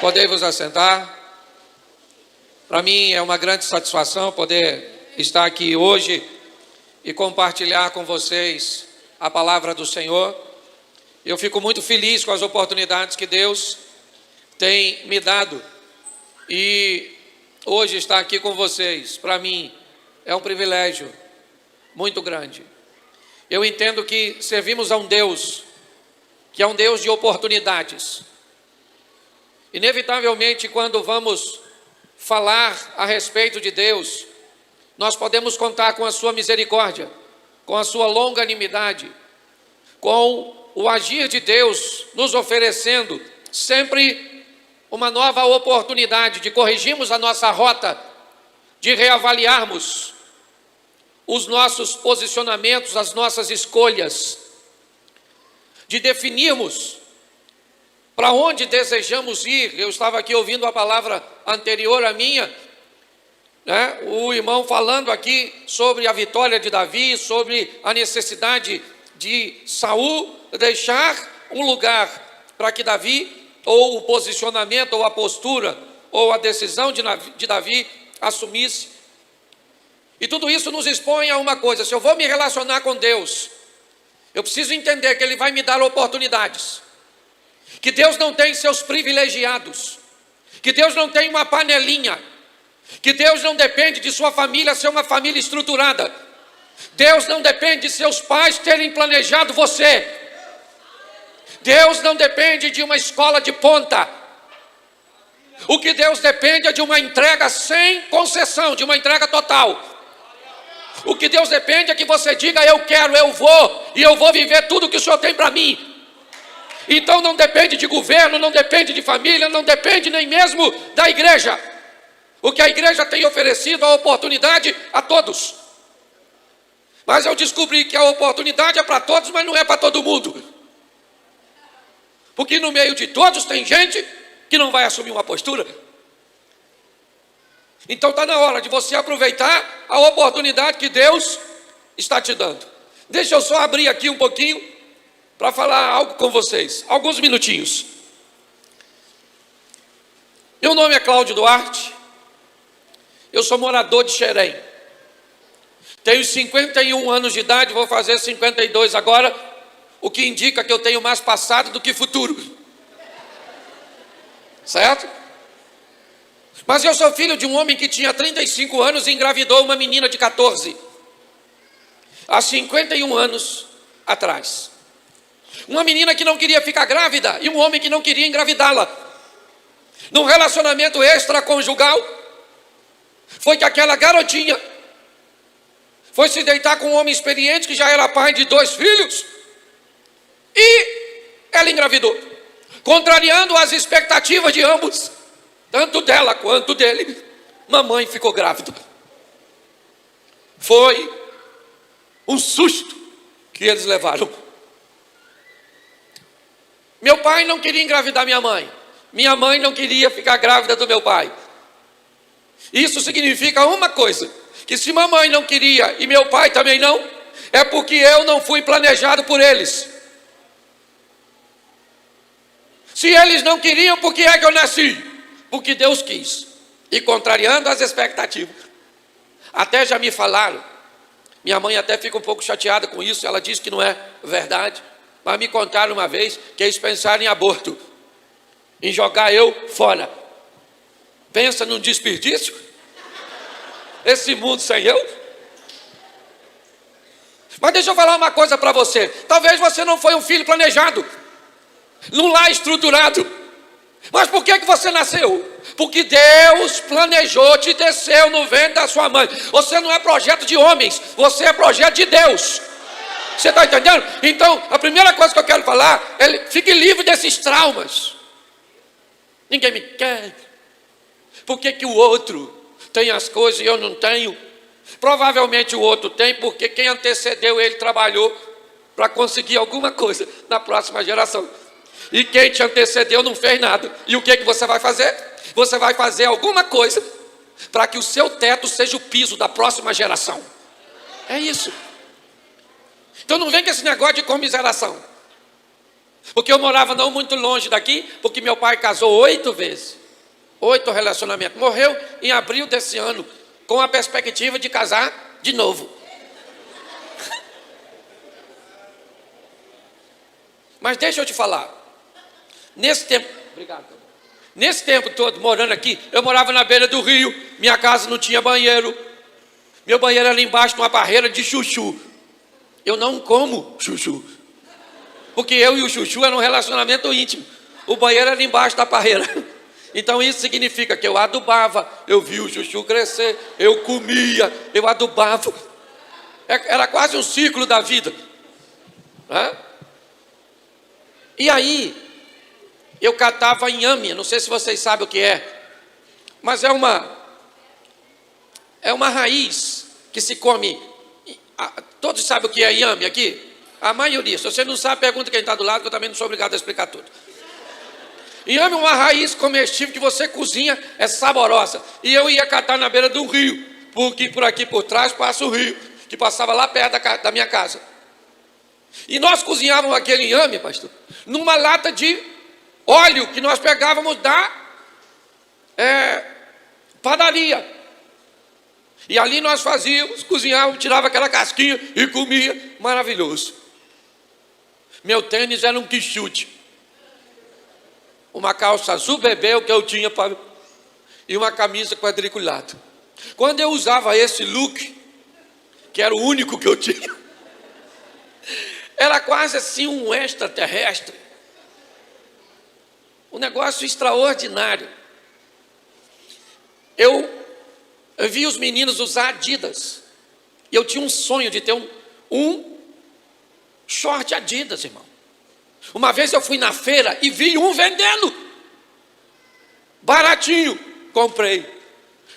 Podei vos assentar. Para mim é uma grande satisfação poder estar aqui hoje e compartilhar com vocês a palavra do Senhor. Eu fico muito feliz com as oportunidades que Deus tem me dado e hoje estar aqui com vocês, para mim, é um privilégio muito grande. Eu entendo que servimos a um Deus que é um Deus de oportunidades. Inevitavelmente, quando vamos falar a respeito de Deus, nós podemos contar com a sua misericórdia, com a sua longanimidade, com o agir de Deus nos oferecendo sempre uma nova oportunidade de corrigirmos a nossa rota, de reavaliarmos os nossos posicionamentos, as nossas escolhas, de definirmos para onde desejamos ir. Eu estava aqui ouvindo a palavra anterior à minha, né? O irmão falando aqui sobre a vitória de Davi, sobre a necessidade de Saul deixar um lugar para que Davi, ou o posicionamento, ou a postura, ou a decisão de Davi assumisse. E tudo isso nos expõe a uma coisa: se eu vou me relacionar com Deus, eu preciso entender que Ele vai me dar oportunidades, que Deus não tem seus privilegiados, que Deus não tem uma panelinha, que Deus não depende de sua família ser uma família estruturada, Deus não depende de seus pais terem planejado você, Deus não depende de uma escola de ponta. O que Deus depende é de uma entrega sem concessão, de uma entrega total. O que Deus depende é que você diga: eu quero, eu vou, e eu vou viver tudo que o Senhor tem para mim. Então não depende de governo, não depende de família, não depende nem mesmo da igreja. O que a igreja tem oferecido é a oportunidade a todos. Mas eu descobri que a oportunidade é para todos, mas não é para todo mundo. Porque no meio de todos tem gente que não vai assumir uma postura. Então está na hora de você aproveitar a oportunidade que Deus está te dando. Deixa eu só abrir aqui um pouquinho para falar algo com vocês, alguns minutinhos. Meu nome é Cláudio Duarte, eu sou morador de Xerém, tenho 51 anos de idade, vou fazer 52 agora, o que indica que eu tenho mais passado do que futuro, certo? Mas eu sou filho de um homem que tinha 35 anos e engravidou uma menina de 14, há 51 anos atrás. Uma menina que não queria ficar grávida e um homem que não queria engravidá-la. Num relacionamento extraconjugal, foi que aquela garotinha foi se deitar com um homem experiente que já era pai de 2 filhos e ela engravidou, contrariando as expectativas de ambos, tanto dela quanto dele. Mamãe ficou grávida. Foi um susto que eles levaram. Meu pai não queria engravidar minha mãe não queria ficar grávida do meu pai. Isso significa uma coisa: que se mamãe não queria e meu pai também não, é porque eu não fui planejado por eles. Se eles não queriam, por que é que eu nasci? Porque Deus quis, e contrariando as expectativas. Até já me falaram, minha mãe até fica um pouco chateada com isso, ela diz que não é verdade, mas me contaram uma vez que eles pensaram em aborto, em jogar eu fora. Pensa num desperdício, esse mundo sem eu. Mas deixa eu falar uma coisa para você: talvez você não foi um filho planejado, num lar estruturado. Mas por que você nasceu? Porque Deus planejou, te desceu no ventre da sua mãe. Você não é projeto de homens, você é projeto de Deus. Você está entendendo? Então, a primeira coisa que eu quero falar é: fique livre desses traumas. Ninguém me quer. Por que o outro tem as coisas e eu não tenho? Provavelmente o outro tem, porque quem antecedeu ele trabalhou para conseguir alguma coisa na próxima geração. E quem te antecedeu não fez nada. E o que você vai fazer? Você vai fazer alguma coisa para que o seu teto seja o piso da próxima geração. É isso. Então não vem com esse negócio de comiseração. Porque eu morava não muito longe daqui, porque meu pai casou 8 vezes. 8 relacionamentos. Morreu em abril desse ano, com a perspectiva de casar de novo. Mas deixa eu te falar. Nesse tempo... Obrigado. Nesse tempo todo, morando aqui, eu morava na beira do rio. Minha casa não tinha banheiro. Meu banheiro era embaixo de uma barreira de chuchu. Eu não como chuchu. Porque eu e o chuchu eram um relacionamento íntimo. O banheiro era embaixo da parreira. Então isso significa que eu adubava, eu vi o chuchu crescer, eu comia, eu adubava. Era quase um ciclo da vida. E aí, eu catava inhame, não sei se vocês sabem o que é, mas é uma raiz que se come. Todos sabem o que é inhame aqui? A maioria. Se você não sabe, pergunta quem está do lado, que eu também não sou obrigado a explicar tudo. Inhame é uma raiz comestível que você cozinha, é saborosa. E eu ia catar na beira do rio, porque por aqui por trás passa o rio, que passava lá perto da minha casa. E nós cozinhávamos aquele inhame, pastor, numa lata de óleo que nós pegávamos da padaria. E ali nós fazíamos, cozinhávamos, tirava aquela casquinha e comia, maravilhoso. Meu tênis era um quichute. Uma calça azul bebê, o que eu tinha, e uma camisa quadriculada. Quando eu usava esse look, que era o único que eu tinha, era quase assim um extraterrestre. Um negócio extraordinário. Eu vi os meninos usar Adidas. E eu tinha um sonho de ter um short Adidas, irmão. Uma vez eu fui na feira e vi um vendendo. Baratinho. Comprei.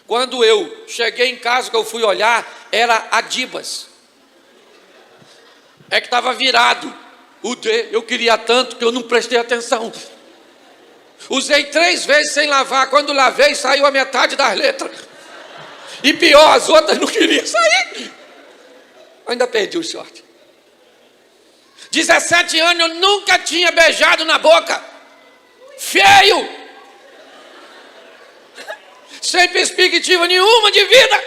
Quando eu cheguei em casa, que eu fui olhar, era Adibas. É que estava virado. O D, eu queria tanto que eu não prestei atenção. Usei 3 vezes sem lavar. Quando lavei, saiu a metade das letras. E pior, as outras não queriam sair. Ainda perdi o short. 17 anos, eu nunca tinha beijado na boca. Feio. Sem perspectiva nenhuma de vida.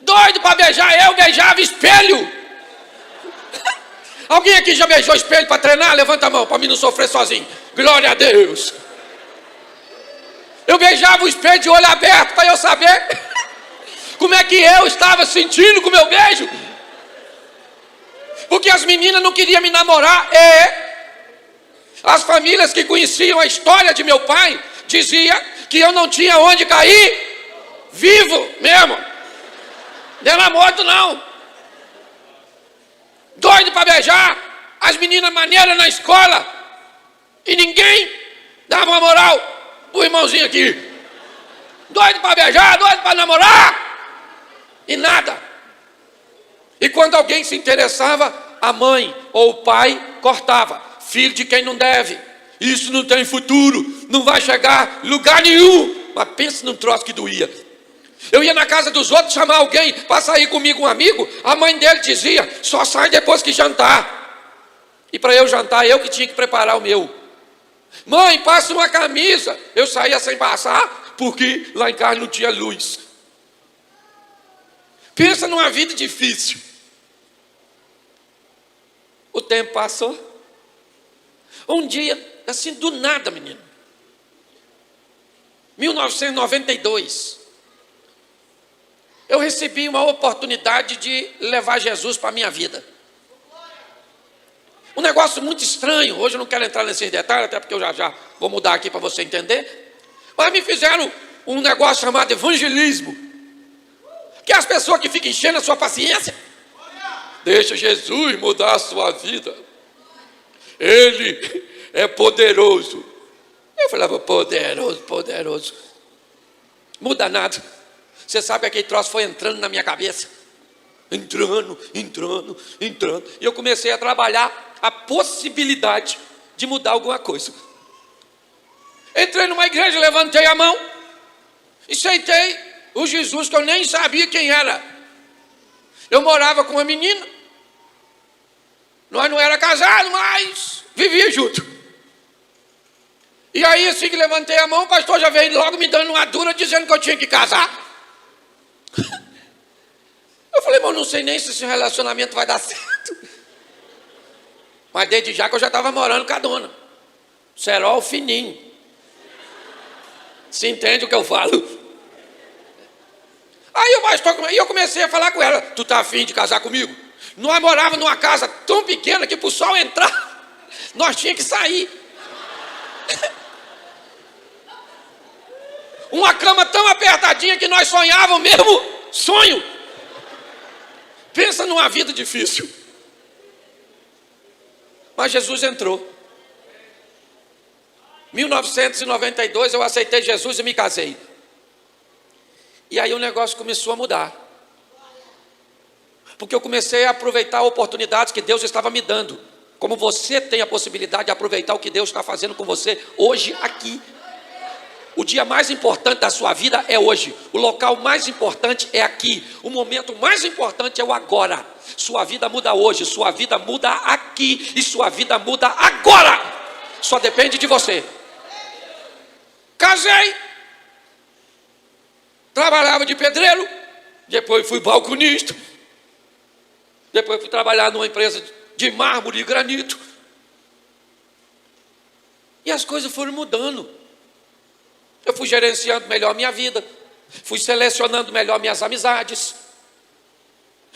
Doido para beijar, eu beijava espelho. Alguém aqui já beijou espelho para treinar? Levanta a mão, para mim não sofrer sozinho. Glória a Deus. Eu beijava o espelho de olho aberto para eu saber como é que eu estava sentindo com o meu beijo. Porque as meninas não queriam me namorar. As famílias que conheciam a história de meu pai diziam que eu não tinha onde cair vivo mesmo. Não era morto não. Doido para beijar. As meninas maneiras na escola. E ninguém dava uma moral pro irmãozinho aqui. Doido para beijar, doido para namorar. E nada. E quando alguém se interessava, a mãe ou o pai cortava. Filho de quem não deve. Isso não tem futuro. Não vai chegar em lugar nenhum. Mas pensa num troço que doía. Eu ia na casa dos outros chamar alguém para sair comigo, um amigo. A mãe dele dizia, só sai depois que jantar. E para eu jantar, eu que tinha que preparar o meu. Mãe, passa uma camisa. Eu saía sem passar, porque lá em casa não tinha luz. Pensa numa vida difícil. O tempo passou. Um dia, assim do nada, menino. 1992. Eu recebi uma oportunidade de levar Jesus para a minha vida. Um negócio muito estranho. Hoje eu não quero entrar nesses detalhes, até porque eu já vou mudar aqui para você entender. Mas me fizeram um negócio chamado evangelismo. Que é as pessoas que ficam enchendo a sua paciência. Deixa Jesus mudar a sua vida. Ele é poderoso. Eu falava, poderoso, poderoso. Muda nada. Você sabe que aquele troço foi entrando na minha cabeça. Entrando. E eu comecei a trabalhar a possibilidade de mudar alguma coisa. Entrei numa igreja, levantei a mão e aceitei o Jesus que eu nem sabia quem era. Eu morava com uma menina Nós não era casado, mas vivia junto. E aí, assim que levantei a mão, o pastor já veio logo me dando uma dura, dizendo que eu tinha que casar. Eu falei, mas eu não sei nem se esse relacionamento vai dar certo. Mas desde já que eu já estava morando com a dona. Cerol fininho. Se entende o que eu falo? Aí eu comecei a falar com ela, tu está afim de casar comigo? Nós morávamos numa casa tão pequena que para o sol entrar, nós tínhamos que sair. Uma cama tão apertadinha que nós sonhávamos mesmo, sonho. Pensa numa vida difícil. Mas Jesus entrou. 1992 eu aceitei Jesus e me casei. E aí o negócio começou a mudar. Porque eu comecei a aproveitar oportunidades que Deus estava me dando. Como você tem a possibilidade de aproveitar o que Deus está fazendo com você hoje aqui. O dia mais importante da sua vida é hoje. O local mais importante é aqui. O momento mais importante é o agora. Sua vida muda hoje, sua vida muda aqui e sua vida muda agora. Só depende de você. Casei. Trabalhava de pedreiro. Depois fui balconista. Depois fui trabalhar numa empresa de mármore e granito. E as coisas foram mudando. Eu fui gerenciando melhor a minha vida. Fui selecionando melhor minhas amizades.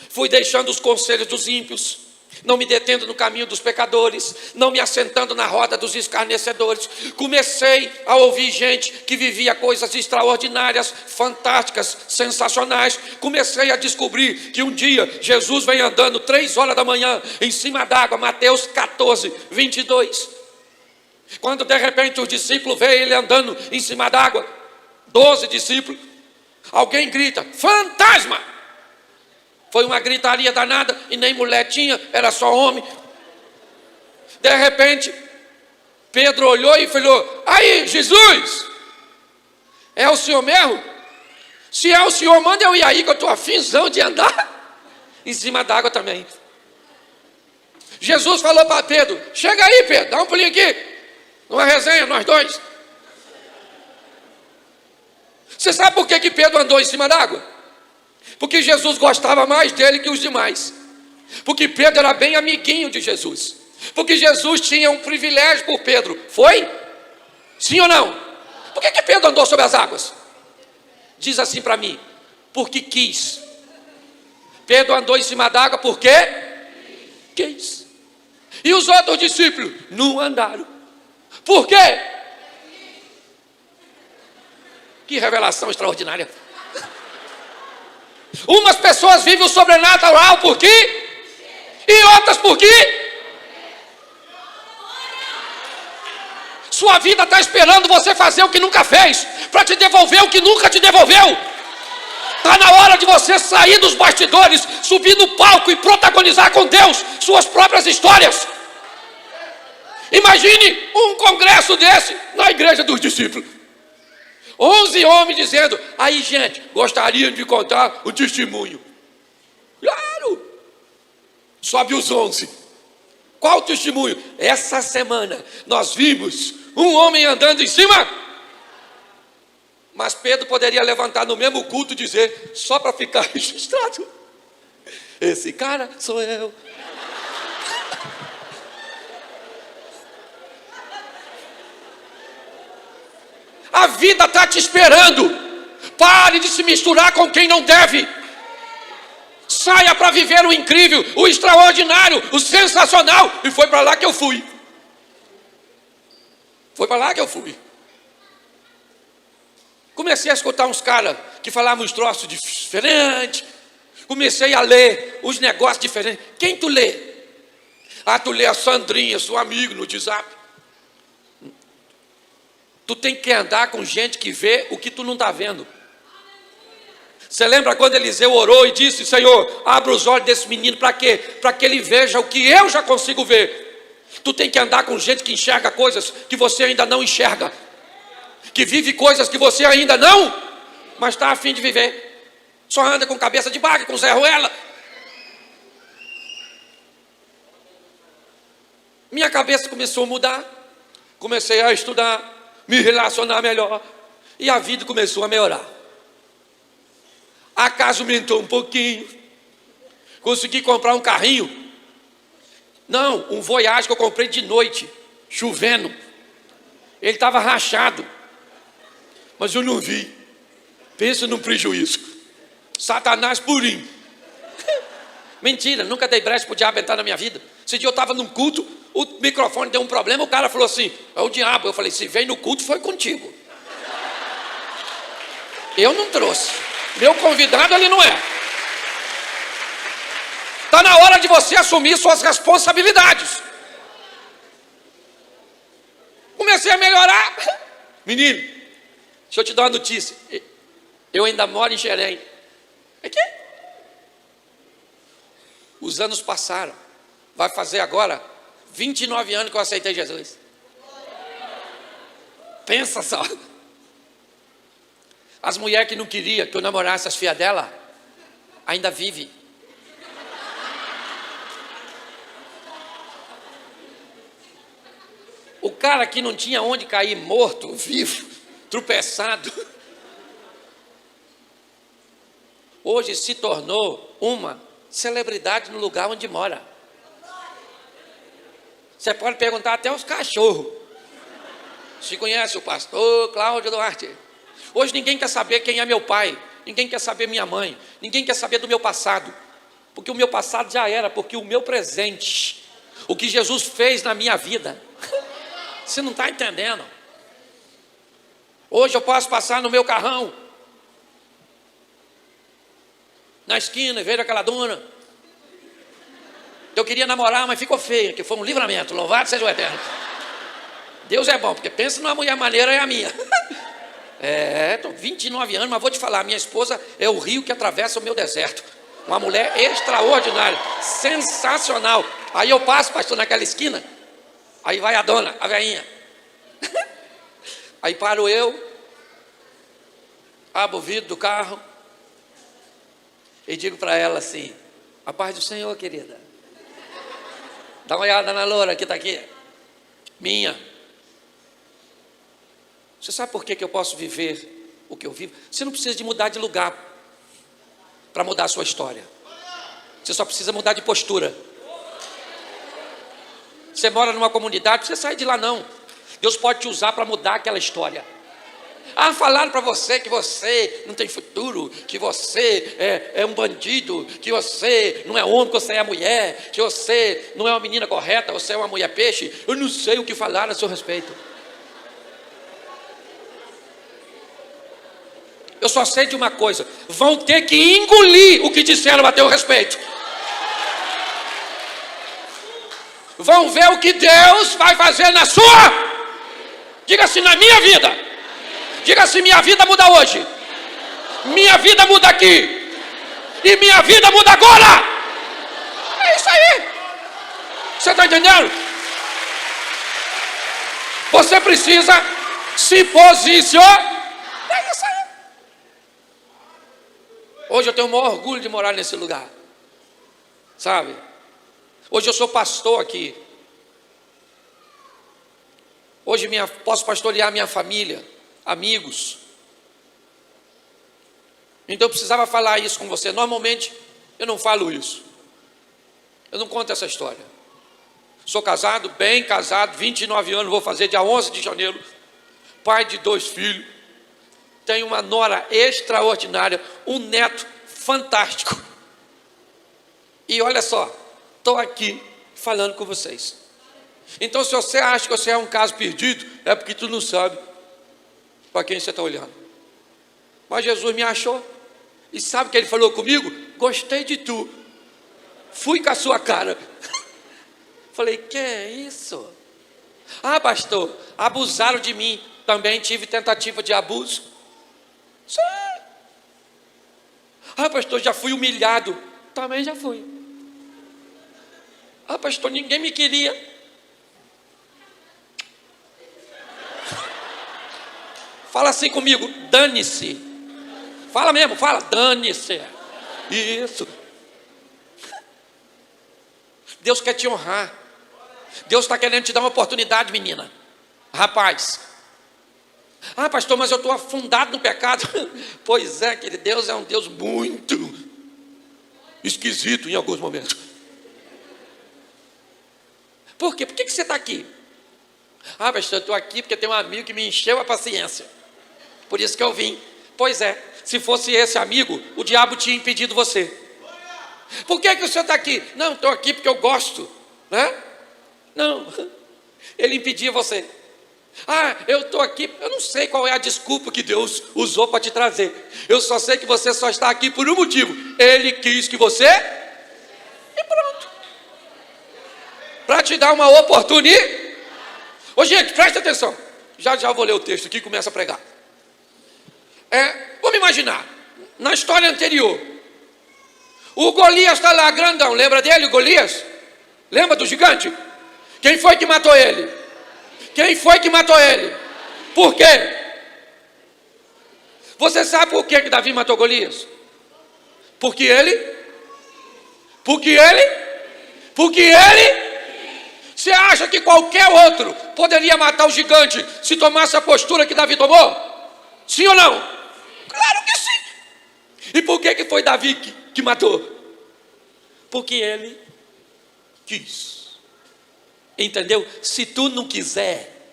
Fui deixando os conselhos dos ímpios. Não me detendo no caminho dos pecadores. Não me assentando na roda dos escarnecedores. Comecei a ouvir gente que vivia coisas extraordinárias, fantásticas, sensacionais. Comecei a descobrir que um dia Jesus vem andando 3 horas da manhã em cima d'água. Mateus 14, 22. Quando de repente os discípulos veem ele andando em cima d'água, 12 discípulos, alguém grita, fantasma! Foi uma gritaria danada, e nem mulher tinha, era só homem. De repente, Pedro olhou e falou, aí Jesus, é o senhor mesmo? Se é o senhor, manda eu ir aí, que eu estou afinzão de andar em cima d'água também. Jesus falou para Pedro, chega aí Pedro, dá um pulinho aqui. Numa resenha, nós dois. Você sabe por que Pedro andou em cima d'água? Porque Jesus gostava mais dele que os demais. Porque Pedro era bem amiguinho de Jesus. Porque Jesus tinha um privilégio por Pedro. Foi? Sim ou não? Por que Pedro andou sobre as águas? Diz assim para mim. Porque quis. Pedro andou em cima d'água porque quis. E os outros discípulos não andaram. Por quê? Que revelação extraordinária. Umas pessoas vivem o sobrenatural por quê? E outras por quê? Sua vida está esperando você fazer o que nunca fez, para te devolver o que nunca te devolveu. Está na hora de você sair dos bastidores, subir no palco e protagonizar com Deus suas próprias histórias. Imagine um congresso desse na igreja dos discípulos. 11 homens dizendo, aí gente, gostaria de contar o testemunho. Claro. Sobe os 11. Qual o testemunho? Essa semana nós vimos um homem andando em cima. Mas Pedro poderia levantar no mesmo culto e dizer, só para ficar registrado, esse cara sou eu. A vida está te esperando. Pare de se misturar com quem não deve. Saia para viver o incrível, o extraordinário, o sensacional. E foi para lá que eu fui. Foi para lá que eu fui. Comecei a escutar uns caras que falavam uns troços diferentes. Comecei a ler uns negócios diferentes. Quem tu lê? Ah, tu lê a Sandrinha, sua amiga, no WhatsApp. Tu tem que andar com gente que vê o que tu não está vendo. Você lembra quando Eliseu orou e disse, Senhor, abra os olhos desse menino, para quê? Para que ele veja o que eu já consigo ver. Tu tem que andar com gente que enxerga coisas que você ainda não enxerga. Que vive coisas que você ainda não, mas está a fim de viver. Só anda com cabeça de bagre, com Zé Ruela. Minha cabeça começou a mudar, comecei a estudar, me relacionar melhor, e a vida começou a melhorar. A casa aumentou um pouquinho, consegui comprar um carrinho. Não, um Voyage que eu comprei de noite, chovendo. Ele estava rachado, mas eu não vi. Pensa num prejuízo. Satanás purinho. Mentira, nunca dei brecha para o diabo entrar na minha vida. Esse dia eu estava num culto, o microfone deu um problema, o cara falou assim, é o diabo. Eu falei, se vem no culto foi contigo. Eu não trouxe. Meu convidado ele não é. Está na hora de você assumir suas responsabilidades. Comecei a melhorar. Menino, deixa eu te dar uma notícia. Eu ainda moro em Xerém. É que? Os anos passaram. Vai fazer agora 29 anos que eu aceitei Jesus. Pensa só. As mulheres que não queriam que eu namorasse as filhas dela, ainda vive. O cara que não tinha onde cair morto, vivo, tropeçado, hoje se tornou uma celebridade no lugar onde mora. Você pode perguntar até aos cachorros. Se conhece o pastor Cláudio Duarte? Hoje ninguém quer saber quem é meu pai, ninguém quer saber minha mãe, ninguém quer saber do meu passado, porque o meu passado já era, porque o meu presente, o que Jesus fez na minha vida, você não está entendendo. Hoje eu posso passar no meu carrão, na esquina, e ver aquela dona. Eu queria namorar, mas ficou feia, que foi um livramento, louvado seja o Eterno. Deus é bom, porque pensa numa mulher maneira, é a minha. Estou 29 anos, mas vou te falar, minha esposa é o rio que atravessa o meu deserto. Uma mulher extraordinária, sensacional. Aí eu passo, pastor, naquela esquina, aí vai a dona, a velhinha. Aí paro eu, abro o vidro do carro e digo para ela assim, a paz do Senhor, querida. Dá uma olhada na loura que está aqui. Minha. Você sabe por que eu posso viver o que eu vivo? Você não precisa de mudar de lugar para mudar a sua história. Você só precisa mudar de postura. Você mora numa comunidade, você sai de lá não. Deus pode te usar para mudar aquela história. Ah, falaram para você que você não tem futuro, que você é um bandido, que você não é homem, que você é mulher, que você não é uma menina correta, você é uma mulher peixe. Eu não sei o que falaram a seu respeito. Eu só sei de uma coisa, vão ter que engolir o que disseram a teu respeito. Vão ver o que Deus vai fazer na sua. Diga assim, na minha vida. Diga assim, minha vida muda hoje. Minha vida muda aqui. E minha vida muda agora. É isso aí. Você está entendendo? Você precisa se posicionar. É isso aí. Hoje eu tenho o maior orgulho de morar nesse lugar. Sabe? Hoje eu sou pastor aqui. Hoje posso pastorear minha família, amigos. Então eu precisava falar isso com você. Normalmente eu não falo isso. Eu não conto essa história. Sou casado, bem casado, 29 anos, vou fazer dia 11 de janeiro. Pai de 2 filhos. Tenho uma nora extraordinária, um neto fantástico. E olha só, estou aqui falando com vocês. Então se você acha que você é um caso perdido, é porque tu não sabe para quem você está olhando. Mas Jesus me achou. E sabe o que ele falou comigo? Gostei de tu. Fui com a sua cara. Falei, que é isso? Ah, pastor, abusaram de mim. Também tive tentativa de abuso. Sim. Ah, pastor, já fui humilhado. Também já fui. Ah, pastor, ninguém me queria. Fala assim comigo, dane-se. Fala mesmo, fala, dane-se. Isso. Deus quer te honrar. Deus está querendo te dar uma oportunidade, menina, rapaz. Ah, pastor, mas eu estou afundado no pecado. Pois é, querido, Deus é um Deus muito esquisito em alguns momentos. Por quê? Por que você está aqui? Ah, pastor, eu estou aqui porque tem um amigo que me encheu a paciência, por isso que eu vim. Pois é, se fosse esse amigo, o diabo tinha impedido você. Por que o senhor está aqui? Não, estou aqui porque eu gosto, né? Não, ele impedia você. Ah, eu estou aqui, eu não sei qual é a desculpa que Deus usou para te trazer. Eu só sei que você só está aqui por um motivo. Ele quis que você... E pronto. Para te dar uma oportunidade. Ô gente, presta atenção. Já eu vou ler o texto aqui e começa a pregar. Vamos imaginar, na história anterior, o Golias está lá, grandão. Lembra dele, o Golias? Lembra do gigante? Quem foi que matou ele? Quem foi que matou ele? Por quê? Você sabe por que Davi matou Golias? Porque ele? Você acha que qualquer outro poderia matar o gigante se tomasse a postura que Davi tomou? Sim ou não? Claro que sim. E por que foi Davi que matou? Porque ele quis. Entendeu? Se tu não quiser,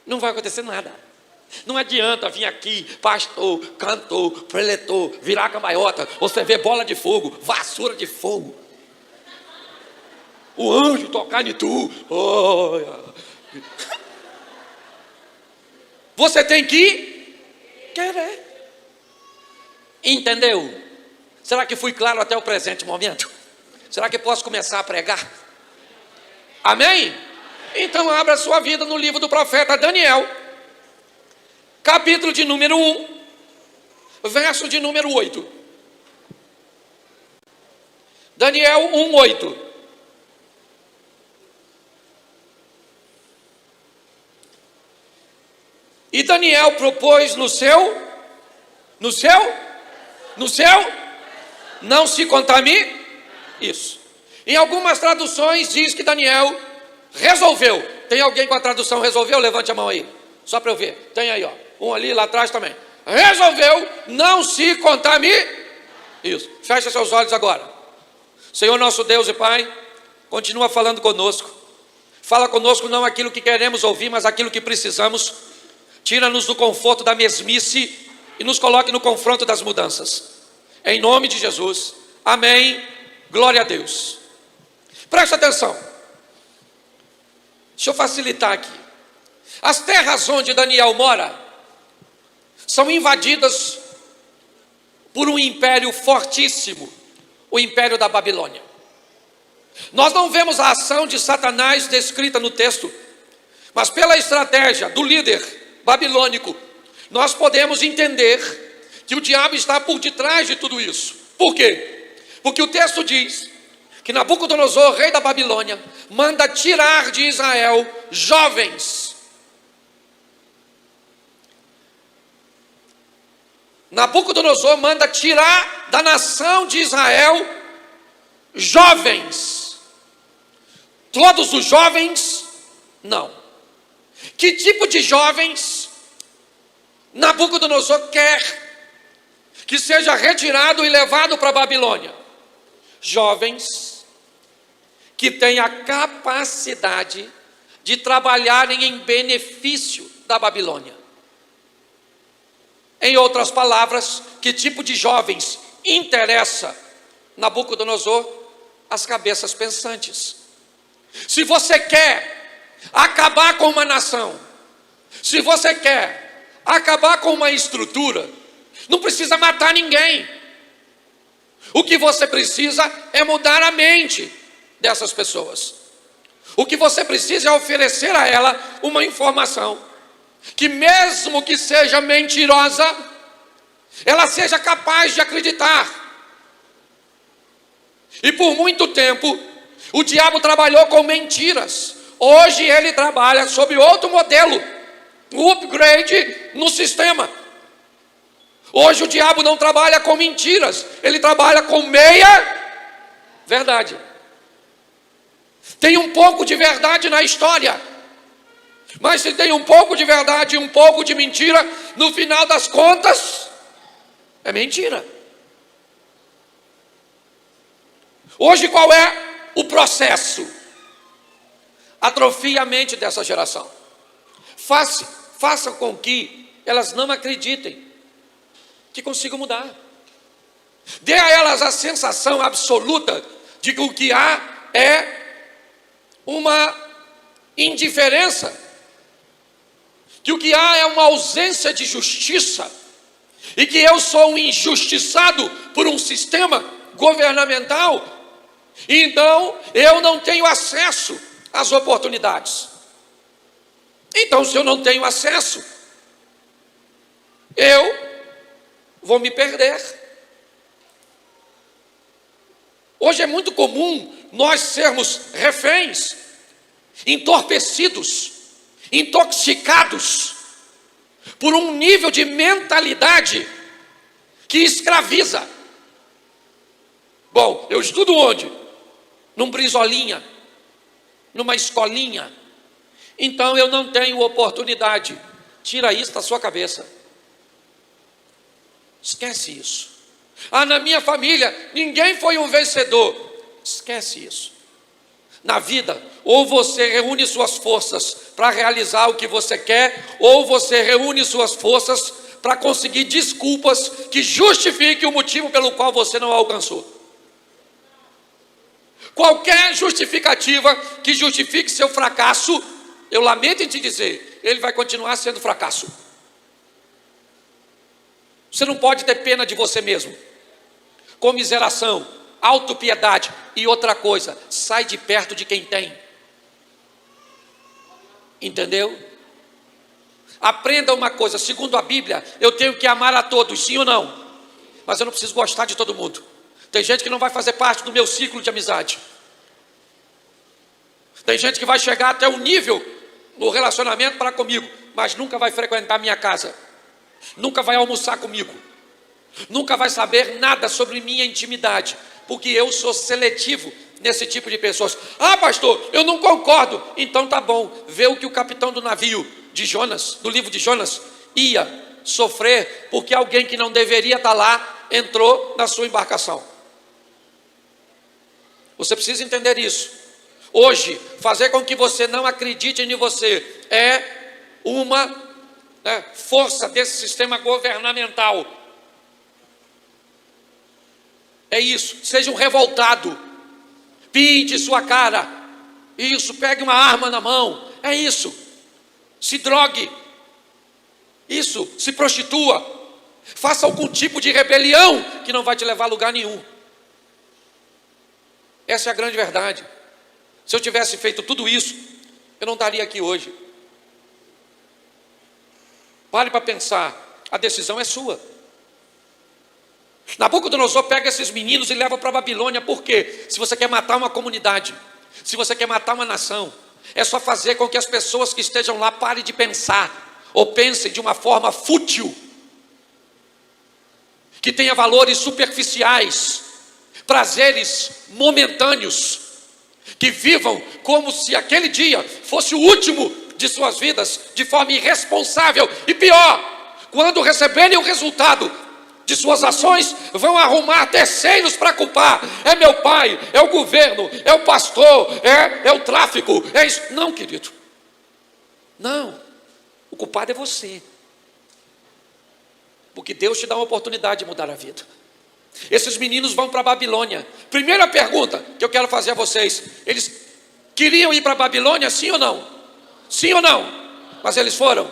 não vai acontecer nada. Não adianta vir aqui, pastor, cantor, preletor, virar cambalhota, você vê bola de fogo, vassoura de fogo, o anjo tocar em tu. Você tem que querer. Entendeu? Será que fui claro até o presente momento? Será que posso começar a pregar? Amém? Então abra sua vida no livro do profeta Daniel, capítulo de número 1, verso de número 8. Daniel 1, 8. E Daniel propôs no seu, não se contamine. Isso. Em algumas traduções diz que Daniel resolveu. Tem alguém com a tradução resolveu? Levante a mão aí, só para eu ver. Tem aí, ó, um ali, lá atrás também. Resolveu não se contamine. Isso, fecha seus olhos agora. Senhor nosso Deus e Pai, continua falando conosco. Fala conosco não aquilo que queremos ouvir, mas aquilo que precisamos. Tira-nos do conforto da mesmice e nos coloque no confronto das mudanças. Em nome de Jesus, amém, glória a Deus. Presta atenção, deixa eu facilitar aqui. As terras onde Daniel mora são invadidas por um império fortíssimo, o império da Babilônia. Nós não vemos a ação de Satanás descrita no texto, mas pela estratégia do líder babilônico, nós podemos entender que o diabo está por detrás de tudo isso. Por quê? Porque o texto diz que Nabucodonosor, rei da Babilônia, manda tirar de Israel jovens. Nabucodonosor manda tirar da nação de Israel jovens. Todos os jovens? Não. Que tipo de jovens Nabucodonosor quer que seja retirado e levado para a Babilônia? Jovens que têm a capacidade de trabalharem em benefício da Babilônia. Em outras palavras, que tipo de jovens interessa Nabucodonosor? As cabeças pensantes. Se você quer acabar com uma nação, se você quer acabar com uma estrutura, não precisa matar ninguém. O que você precisa é mudar a mente dessas pessoas. O que você precisa é oferecer a ela uma informação que, mesmo que seja mentirosa, ela seja capaz de acreditar. E por muito tempo o diabo trabalhou com mentiras. Hoje ele trabalha sob outro modelo, um upgrade no sistema. Hoje o diabo não trabalha com mentiras, ele trabalha com meia verdade. Tem um pouco de verdade na história. Mas se tem um pouco de verdade e um pouco de mentira, no final das contas, é mentira. Hoje qual é o processo? Atrofie a mente dessa geração. Faça com que elas não acreditem que consigam mudar. Dê a elas a sensação absoluta de que o que há é uma indiferença, que o que há é uma ausência de justiça, e que eu sou um injustiçado por um sistema governamental, e então eu não tenho acesso às oportunidades. Então, se eu não tenho acesso, eu vou me perder. Hoje é muito comum nós sermos reféns, entorpecidos, intoxicados por um nível de mentalidade que escraviza. Bom, eu estudo onde? Num Brizolinha, numa escolinha. Então eu não tenho oportunidade. Tira isso da sua cabeça. Esquece isso. Ah, na minha família ninguém foi um vencedor. Esquece isso. Na vida, ou você reúne suas forças para realizar o que você quer, ou você reúne suas forças para conseguir desculpas que justifiquem o motivo pelo qual você não alcançou. Qualquer justificativa que justifique seu fracasso, eu lamento em te dizer, ele vai continuar sendo fracasso. Você não pode ter pena de você mesmo. Comiseração, autopiedade e outra coisa, sai de perto de quem tem. Entendeu? Aprenda uma coisa, segundo a Bíblia, eu tenho que amar a todos, sim ou não? Mas eu não preciso gostar de todo mundo. Tem gente que não vai fazer parte do meu ciclo de amizade. Tem gente que vai chegar até um nível no relacionamento para comigo, mas nunca vai frequentar minha casa, nunca vai almoçar comigo, nunca vai saber nada sobre minha intimidade, porque eu sou seletivo nesse tipo de pessoas. Ah, pastor, eu não concordo. Então tá bom, vê o que o capitão do navio de Jonas, do livro de Jonas, ia sofrer, porque alguém que não deveria estar lá, entrou na sua embarcação. Você precisa entender isso. Hoje, fazer com que você não acredite em você é uma força desse sistema governamental. É isso, seja um revoltado, pinte sua cara, isso, pegue uma arma na mão, é isso, se drogue, isso, se prostitua, faça algum tipo de rebelião que não vai te levar a lugar nenhum. Essa é a grande verdade. Se eu tivesse feito tudo isso, eu não estaria aqui hoje. Pare para pensar, a decisão é sua. Nabucodonosor pega esses meninos e leva para a Babilônia. Por quê? Se você quer matar uma comunidade, se você quer matar uma nação, é só fazer com que as pessoas que estejam lá parem de pensar, ou pensem de uma forma fútil, que tenha valores superficiais, prazeres momentâneos, que vivam como se aquele dia fosse o último de suas vidas, de forma irresponsável, e pior, quando receberem o resultado de suas ações, vão arrumar terceiros para culpar. É meu pai, é o governo, é o pastor, é o tráfico, é isso. Não, querido, não, o culpado é você, porque Deus te dá uma oportunidade de mudar a vida. Esses meninos vão para a Babilônia. Primeira pergunta que eu quero fazer a vocês: eles queriam ir para a Babilônia, sim ou não? Sim ou não? Mas eles foram?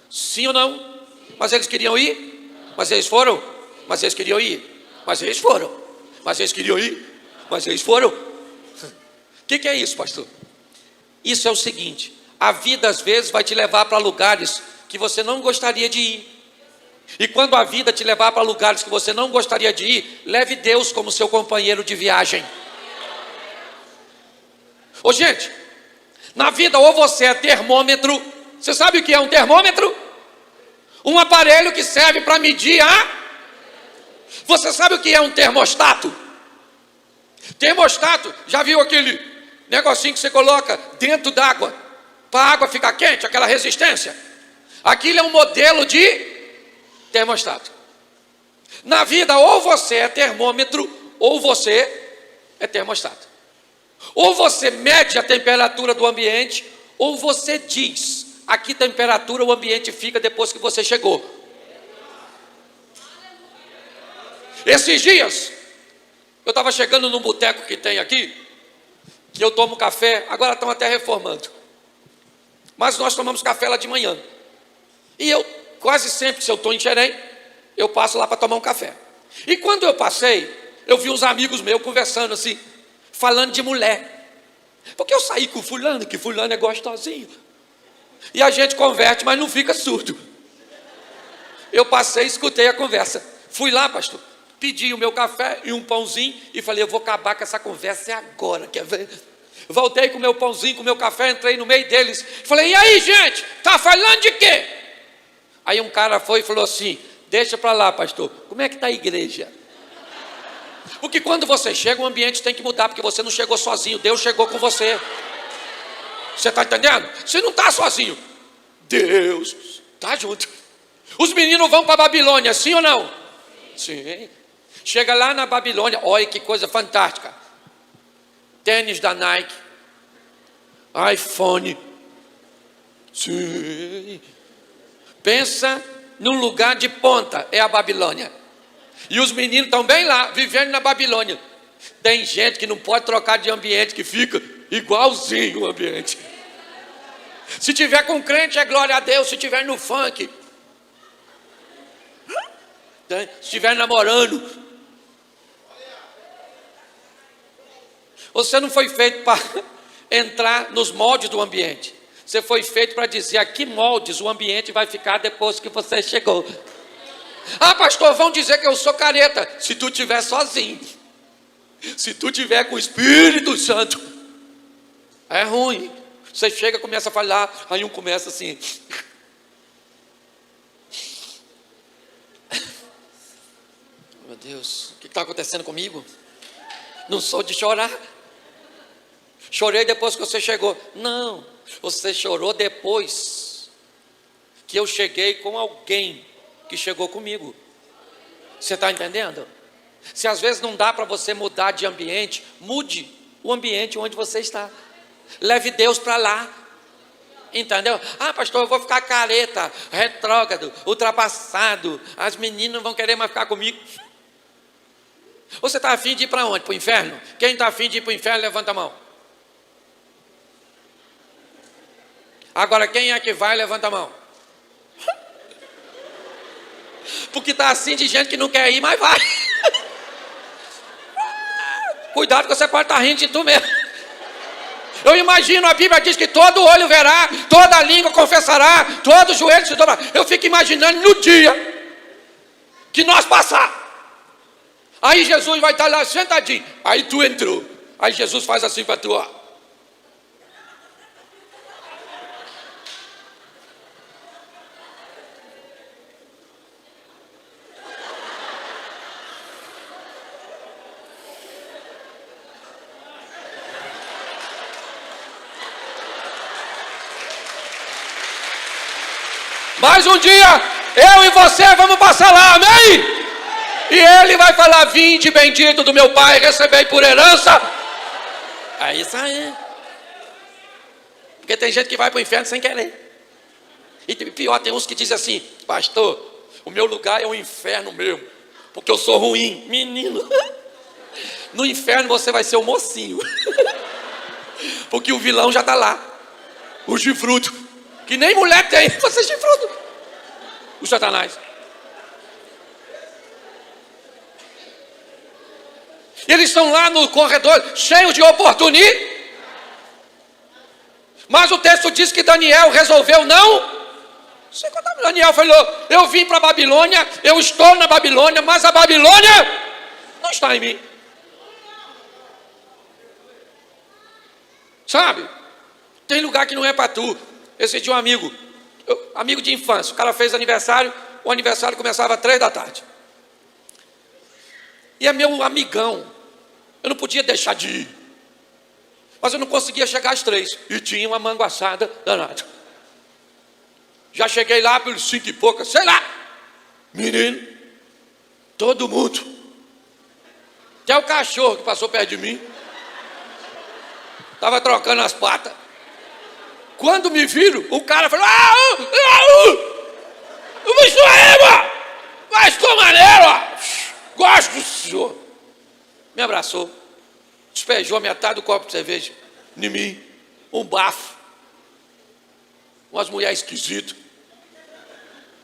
Sim ou não? Mas eles queriam ir? Mas eles foram? Mas eles queriam ir? Mas eles foram? Mas eles queriam ir? Mas eles foram? O que é isso, pastor? Isso é o seguinte: a vida às vezes vai te levar para lugares que você não gostaria de ir. E quando a vida te levar para lugares que você não gostaria de ir, leve Deus como seu companheiro de viagem. Ô gente, na vida ou você é termômetro. Você sabe o que é um termômetro? Um aparelho que serve para medir a... Você sabe o que é um termostato? Termostato, já viu aquele negocinho que você coloca dentro d'água, para a água ficar quente, aquela resistência. Aquilo é um modelo de termostato. Na vida, ou você é termômetro, ou você é termostato. Ou você mede a temperatura do ambiente, ou você diz a que temperatura o ambiente fica depois que você chegou. Esses dias, eu estava chegando num boteco que tem aqui, que eu tomo café, agora estão até reformando. Mas nós tomamos café lá de manhã. E eu, quase sempre, se eu estou em Xerém, eu passo lá para tomar um café. E quando eu passei, eu vi uns amigos meus conversando assim, falando de mulher. Porque eu saí com fulano, que fulano é gostosinho. E a gente converte, mas não fica surdo. Eu passei e escutei a conversa. Fui lá, pastor, pedi o meu café e um pãozinho e falei, eu vou acabar com essa conversa agora, quer ver? Voltei com o meu pãozinho, com o meu café, entrei no meio deles. Falei, e aí, gente, tá falando de quê? Aí um cara foi e falou assim, deixa para lá, pastor, como é que está a igreja? Porque quando você chega, o ambiente tem que mudar, porque você não chegou sozinho, Deus chegou com você. Você está entendendo? Você não está sozinho, Deus está junto. Os meninos vão para a Babilônia, sim ou não? Sim. Chega lá na Babilônia, olha que coisa fantástica. Tênis da Nike, iPhone. Sim. Pensa num lugar de ponta, é a Babilônia. E os meninos estão bem lá, vivendo na Babilônia. Tem gente que não pode trocar de ambiente, que fica igualzinho o ambiente. Se tiver com crente, é glória a Deus. Se tiver no funk, se estiver namorando, você não foi feito para entrar nos moldes do ambiente. Você foi feito para dizer a que moldes o ambiente vai ficar depois que você chegou. Ah, pastor, vão dizer que eu sou careta. Se tu estiver sozinho, se tu estiver com o Espírito Santo, é ruim. Você chega e começa a falar, aí um começa assim. Meu Deus, o que está acontecendo comigo? Não sou de chorar. Chorei depois que você chegou. Não, você chorou depois que eu cheguei com alguém que chegou comigo. Você está entendendo? Se às vezes não dá para você mudar de ambiente, mude o ambiente onde você está. Leve Deus para lá. Entendeu? Ah, pastor, eu vou ficar careta, retrógrado, ultrapassado. As meninas não vão querer mais ficar comigo. Você está afim de ir para onde? Para o inferno? Quem está afim de ir para o inferno, levanta a mão. Agora, quem é que vai, levanta a mão. Porque está assim de gente que não quer ir, mas vai. Cuidado que você pode estar rindo de tu mesmo. Eu imagino, a Bíblia diz que todo olho verá, toda língua confessará, todo joelho se dobrará. Eu fico imaginando no dia que nós passar. Aí Jesus vai estar lá sentadinho. Aí tu entrou. Aí Jesus faz assim para tu, ó. Mas um dia, eu e você vamos passar lá, amém? E ele vai falar, vinde bendito do meu Pai, recebei por herança. É isso aí. Porque tem gente que vai para o inferno sem querer. E pior, tem uns que dizem assim, pastor, o meu lugar é o inferno mesmo, porque eu sou ruim. Menino, no inferno você vai ser o mocinho. Porque o vilão já está lá. O chifrudo. Que nem mulher tem, você é chifrudo. O Satanás. Eles estão lá no corredor, cheios de oportunismo. Mas o texto diz que Daniel resolveu não. Daniel falou, eu vim para a Babilônia, eu estou na Babilônia, mas a Babilônia não está em mim. Sabe? Tem lugar que não é para tu. Esse dia um amigo de infância, o cara fez aniversário, o aniversário começava às 3 da tarde. E é meu amigão, eu não podia deixar de ir. Mas eu não conseguia chegar às 3. E tinha uma manguaçada danada. Já cheguei lá pelos 5 e poucas, sei lá. Menino, todo mundo. Até o cachorro que passou perto de mim. Estava trocando as patas. Quando me viram, o cara falou: o bicho aí, mano! Mas ficou maneiro, ó! Gosto do senhor! Me abraçou, despejou metade do copo de cerveja em mim, um bafo, umas mulheres esquisitas.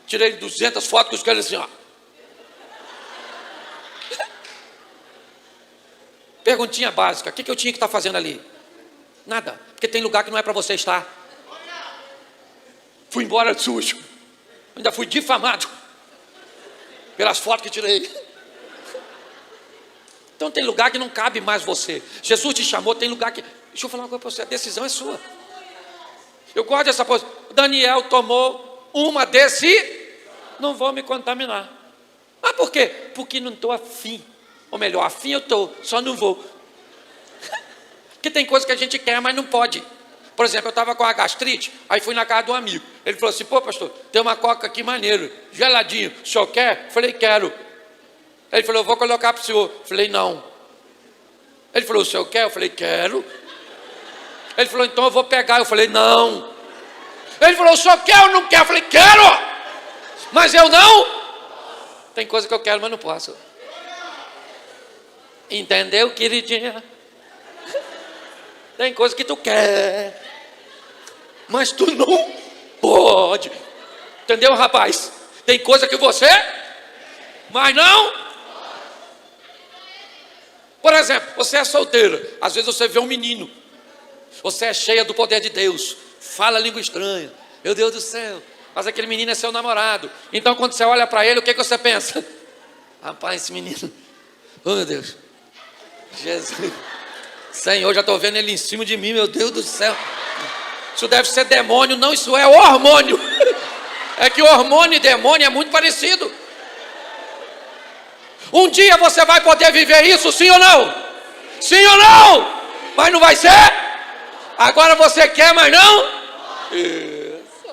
Tirei 200 fotos com os caras assim, ó. Perguntinha básica: o que eu tinha que estar fazendo ali? Nada, porque tem lugar que não é para você estar. Fui embora sujo, ainda fui difamado pelas fotos que tirei. Então tem lugar que não cabe mais você. Jesus te chamou, tem lugar que... Deixa eu falar uma coisa para você, a decisão é sua. Eu gosto dessa posição. Daniel tomou uma não vou me contaminar. Ah, por quê? Porque não estou afim. Ou melhor, afim eu estou, só não vou. Porque tem coisa que a gente quer, mas não pode. Por exemplo, eu estava com a gastrite, aí fui na casa de um amigo. Ele falou assim: pô, pastor, tem uma coca aqui maneiro, geladinho, o senhor quer? Eu falei: quero. Ele falou: eu vou colocar para o senhor. Eu falei: não. Ele falou: o senhor quer? Eu falei: quero. Ele falou: então eu vou pegar. Eu falei: não. Ele falou: o senhor quer ou não quer? Eu falei: quero. Mas eu não. Tem coisa que eu quero, mas não posso. Entendeu, queridinha? Tem coisa que tu quer, mas tu não pode. Entendeu, rapaz? Tem coisa que você, mas não. Por exemplo, você é solteira. Às vezes você vê um menino. Você é cheia do poder de Deus. Fala língua estranha. Meu Deus do céu. Mas aquele menino é seu namorado. Então quando você olha para ele, o que você pensa? Rapaz, esse menino. Oh, meu Deus. Jesus. Senhor, já estou vendo ele em cima de mim, meu Deus do céu. Isso deve ser demônio, não, isso é hormônio. É que hormônio e demônio é muito parecido. Um dia você vai poder viver isso, sim ou não? Sim ou não? Mas não vai ser? Agora você quer, mas não? Isso.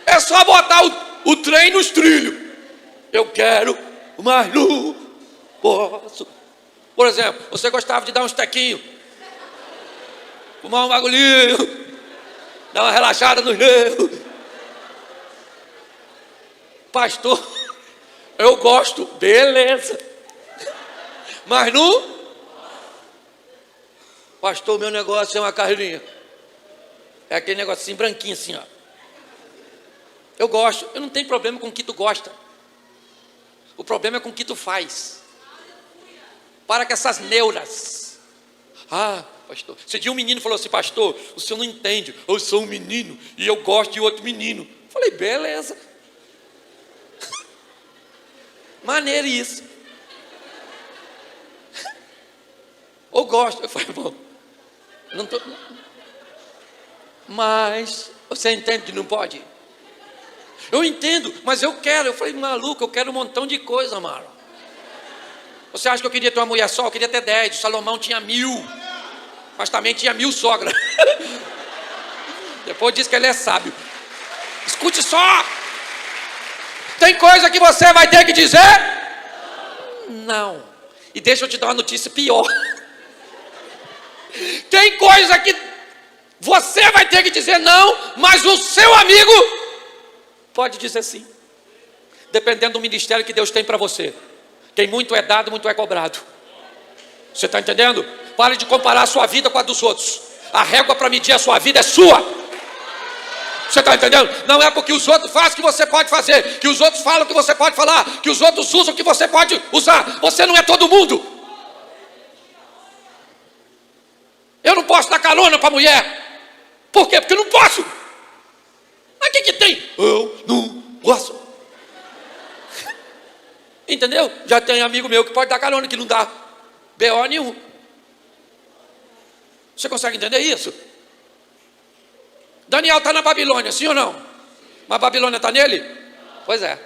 É só botar o trem nos trilhos. Eu quero, mas não posso. Por exemplo, você gostava de dar uns tequinhos, fumar um bagulhinho, dar uma relaxada nos nervos. Pastor, eu gosto, beleza. Mas não. Pastor, meu negócio é uma carreirinha. É aquele negocinho branquinho assim, ó. Eu gosto, eu não tenho problema com o que tu gosta. O problema é com o que tu faz. Para com essas neuras. Ah, pastor. Esse dia um menino falou assim: pastor, o senhor não entende. Eu sou um menino e eu gosto de outro menino. Falei: beleza. Maneiro isso. Eu gosto. Eu falei: bom, não tô... Mas você entende que não pode? Eu entendo, mas eu quero. Eu falei: maluco, eu quero um montão de coisa, Amaro. Você acha que eu queria ter uma mulher só? Eu queria ter 10. O Salomão tinha 1000. Mas também tinha 1000 sogras. Depois diz que ele é sábio. Escute só. Tem coisa que você vai ter que dizer? Não. E deixa eu te dar uma notícia pior. Tem coisa que você vai ter que dizer não, mas o seu amigo pode dizer sim. Dependendo do ministério que Deus tem para você. Quem muito é dado, muito é cobrado. Você está entendendo? Pare de comparar a sua vida com a dos outros. A régua para medir a sua vida é sua. Você está entendendo? Não é porque os outros fazem que você pode fazer, que os outros falam que você pode falar, que os outros usam que você pode usar. Você não é todo mundo. Eu não posso dar carona para a mulher. Por quê? Porque eu não posso. Mas o que tem? Eu não posso. Entendeu? Já tem amigo meu que pode dar carona, que não dá BO nenhum. Você consegue entender isso? Daniel está na Babilônia, sim ou não? Mas a Babilônia está nele? Pois é.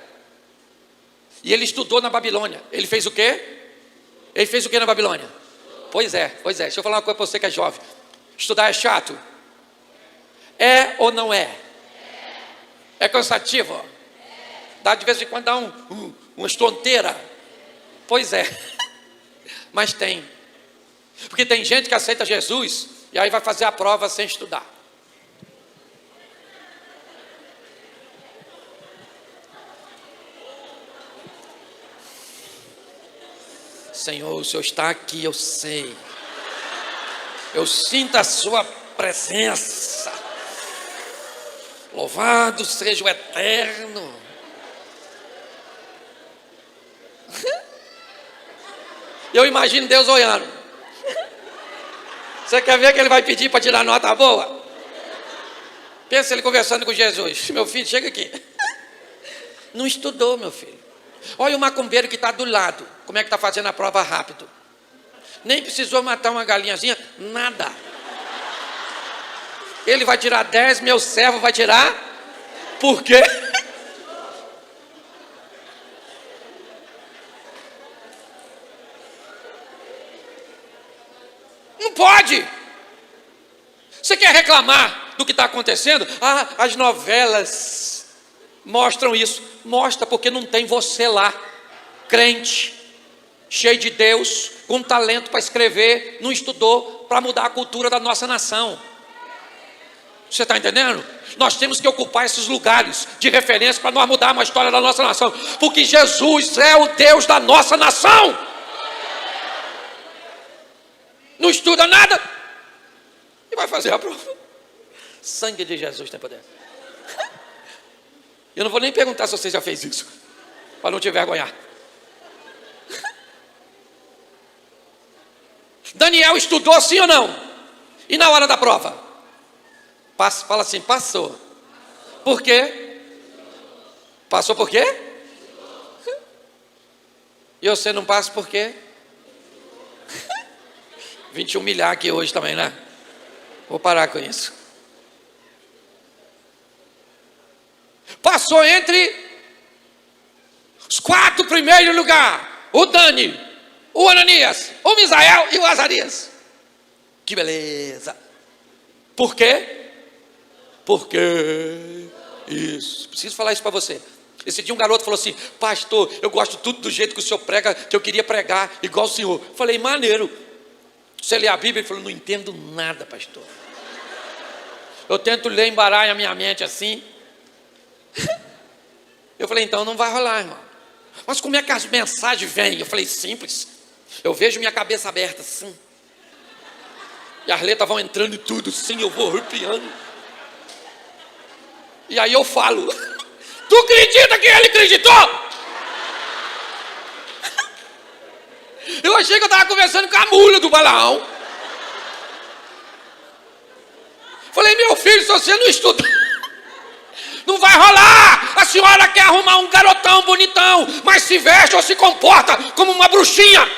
E ele estudou na Babilônia. Ele fez o quê? Ele fez o quê na Babilônia? Pois é. Deixa eu falar uma coisa para você que é jovem. Estudar é chato? É ou não é? É cansativo? Dá de vez em quando dá uma estonteira? Pois é. Mas tem. Porque tem gente que aceita Jesus e aí vai fazer a prova sem estudar. Senhor, o Senhor está aqui, eu sei. Eu sinto a sua presença. Louvado seja o Eterno. Eu imagino Deus olhando. Você quer ver que ele vai pedir para tirar nota boa? Pensa ele conversando com Jesus. Meu filho, chega aqui. Não estudou, meu filho. Olha o macumbeiro que está do lado. Como é que está fazendo a prova rápido? Nem precisou matar uma galinhazinha, nada. Ele vai tirar 10, meu servo vai tirar. Por quê? Não pode. Você quer reclamar do que está acontecendo? Ah, as novelas mostram isso. Mostra porque não tem você lá, crente, cheio de Deus, com talento para escrever, não estudou para mudar a cultura da nossa nação. Você está entendendo? Nós temos que ocupar esses lugares de referência para nós mudarmos a história da nossa nação, porque Jesus é o Deus da nossa nação. Não estuda nada e vai fazer a prova. Sangue de Jesus tem poder. Eu não vou nem perguntar se você já fez isso, para não te envergonhar. Daniel estudou sim ou não? E na hora da prova? Fala assim, passou. Por quê? Passou por quê? E você não passa por quê? Vim te humilhar aqui hoje também, né? Vou parar com isso. Passou entre os 4 primeiros lugares. O Dani, o Ananias, o Misael e o Azarias. Que beleza. Por quê? Porque isso. Preciso falar isso para você. Esse dia um garoto falou assim: pastor, eu gosto tudo do jeito que o senhor prega, que eu queria pregar igual o senhor. Falei, maneiro. Você lê a Bíblia? Ele falou, não entendo nada, pastor. Eu tento ler, embaralha a minha mente assim. Eu falei, então não vai rolar, irmão. Mas como é que as mensagens vêm? Eu falei, simples. Eu vejo minha cabeça aberta assim. E as letras vão entrando e tudo assim, eu vou arrepiando. E aí eu falo, tu acredita que ele acreditou? Eu achei que eu estava conversando com a mula do Balaão. Falei, meu filho, se você não estuda, não vai rolar. A senhora quer arrumar um garotão bonitão, mas se veste ou se comporta como uma bruxinha.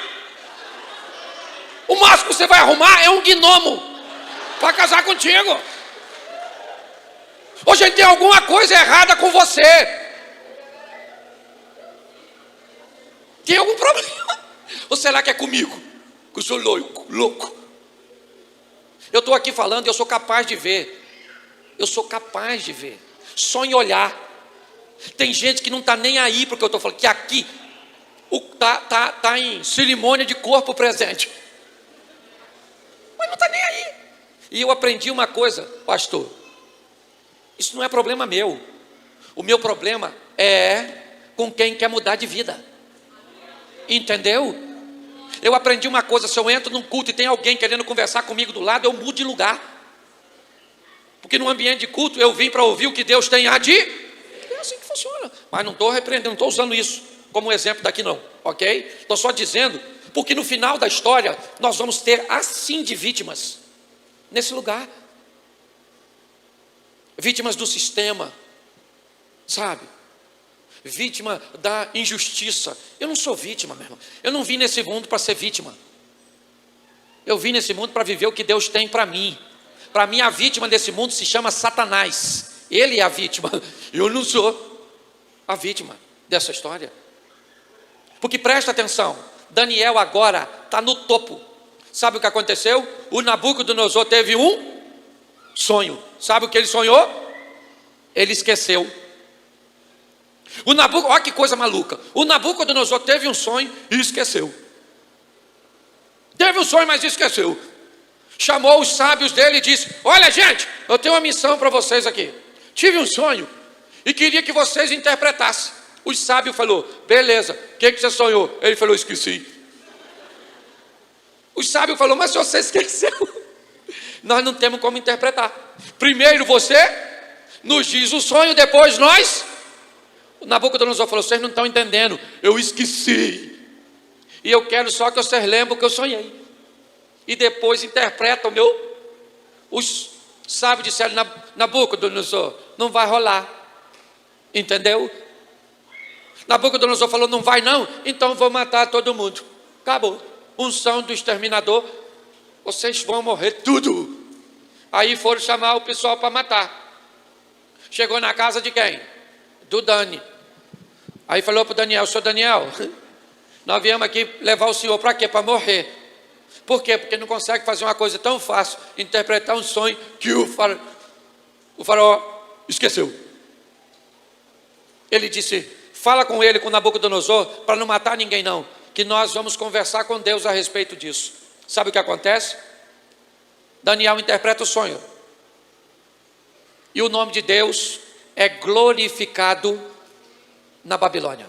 O máximo que você vai arrumar é um gnomo para casar contigo. Hoje tem alguma coisa errada com você. Tem algum problema? Ou será que é comigo? Que eu sou louco. Eu estou aqui falando e eu sou capaz de ver. Eu sou capaz de ver. Só em olhar. Tem gente que não está nem aí porque eu estou falando. Que aqui tá em cerimônia de corpo presente. Mas não está nem aí. E eu aprendi uma coisa, pastor. Isso não é problema meu. O meu problema é com quem quer mudar de vida. Entendeu? Eu aprendi uma coisa, se eu entro num culto e tem alguém querendo conversar comigo do lado, eu mudo de lugar. Porque no ambiente de culto eu vim para ouvir o que Deus tem a dizer. É assim que funciona. Mas não estou repreendendo, não estou usando isso como exemplo daqui não, ok? Estou só dizendo, porque no final da história nós vamos ter assim de vítimas nesse lugar. Vítimas do sistema, sabe? Vítima da injustiça. Eu não sou vítima, meu irmão. Eu não vim nesse mundo para ser vítima. Eu vim nesse mundo para viver o que Deus tem para mim. Para mim a vítima desse mundo se chama Satanás. Ele é a vítima. Eu não sou a vítima dessa história. Porque presta atenção, Daniel agora está no topo. Sabe o que aconteceu? O Nabucodonosor teve um sonho. Sabe o que ele sonhou? Ele esqueceu. Olha que coisa maluca. O Nabucodonosor teve um sonho e esqueceu. Teve um sonho, mas esqueceu. Chamou os sábios dele e disse: olha, gente, eu tenho uma missão para vocês aqui. Tive um sonho e queria que vocês interpretassem. Os sábios falou: beleza, o que você sonhou? Ele falou: esqueci. Os sábios falou: mas se você esqueceu, nós não temos como interpretar. Primeiro você nos diz o sonho, depois nós. O Nabucodonosor falou: vocês não estão entendendo, eu esqueci. E eu quero só que vocês lembrem o que eu sonhei. E depois interpretam o meu. Os sábios disseram: Nabucodonosor, não vai rolar. Entendeu? Nabucodonosor falou: não vai não, então vou matar todo mundo. Acabou. Unção do exterminador, vocês vão morrer tudo. Aí foram chamar o pessoal para matar. Chegou na casa de quem? Do Dani. Aí falou para o Daniel: senhor Daniel, nós viemos aqui levar o senhor para quê? Para morrer. Por quê? Porque não consegue fazer uma coisa tão fácil, interpretar um sonho que o faraó esqueceu. Ele disse: fala com ele, com Nabucodonosor, para não matar ninguém não, que nós vamos conversar com Deus a respeito disso. Sabe o que acontece? Daniel interpreta o sonho. E o nome de Deus é glorificado na Babilônia.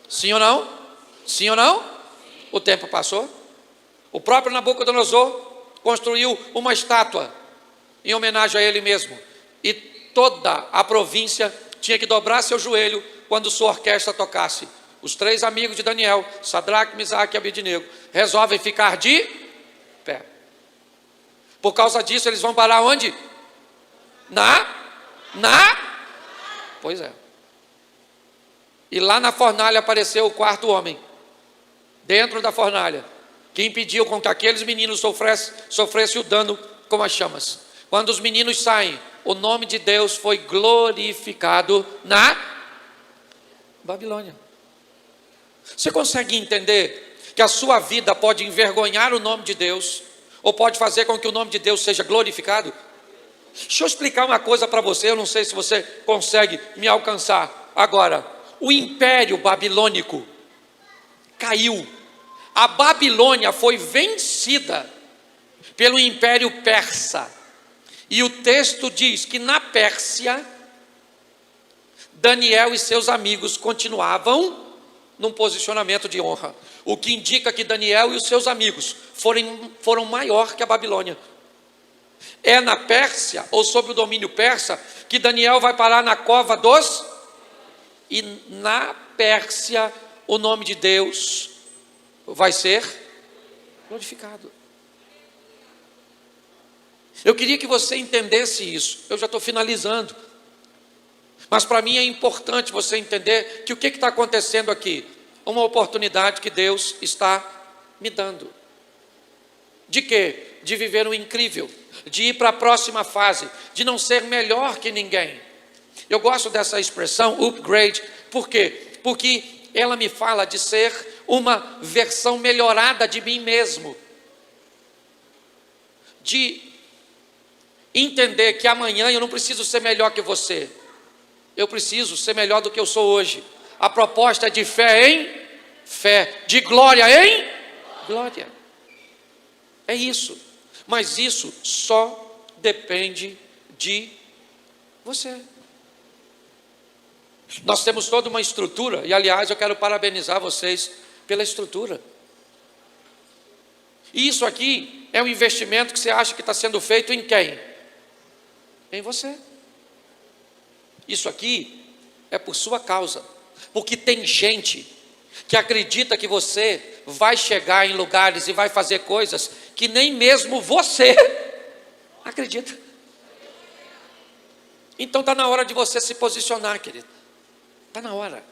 Sim ou não? Sim ou não? O tempo passou. O próprio Nabucodonosor construiu uma estátua em homenagem a ele mesmo. E toda a província tinha que dobrar seu joelho quando sua orquestra tocasse. Os três amigos de Daniel, Sadraque, Misaque e Abednego, resolvem ficar de pé. Por causa disso, eles vão parar onde? Pois é. E lá na fornalha apareceu o quarto homem, dentro da fornalha, que impediu com que aqueles meninos sofressem o dano com as chamas. Quando os meninos saem, o nome de Deus foi glorificado na Babilônia. Você consegue entender que a sua vida pode envergonhar o nome de Deus, ou pode fazer com que o nome de Deus seja glorificado? Deixa eu explicar uma coisa para você, eu não sei se você consegue me alcançar agora. O império babilônico caiu. A Babilônia foi vencida pelo império persa. E o texto diz que na Pérsia, Daniel e seus amigos continuavam num posicionamento de honra. O que indica que Daniel e os seus amigos foram maior que a Babilônia. É na Pérsia, ou sob o domínio persa, que Daniel vai parar na cova dos... E na Pérsia, o nome de Deus vai ser glorificado. Eu queria que você entendesse isso. Eu já estou finalizando. Mas para mim é importante você entender que o que está acontecendo aqui? Uma oportunidade que Deus está me dando. De quê? De viver o incrível, de ir para a próxima fase, de não ser melhor que ninguém. Eu gosto dessa expressão, upgrade. Por quê? Porque ela me fala de ser uma versão melhorada de mim mesmo. De entender que amanhã eu não preciso ser melhor que você. Eu preciso ser melhor do que eu sou hoje. A proposta é de fé em fé, de glória em glória. É isso. Mas isso só depende de você. Nós temos toda uma estrutura, e aliás eu quero parabenizar vocês pela estrutura. E isso aqui é um investimento que você acha que está sendo feito em quem? Em você. Isso aqui é por sua causa, porque tem gente que acredita que você vai chegar em lugares e vai fazer coisas que nem mesmo você acredita. Então está na hora de você se posicionar, querido. Está na hora.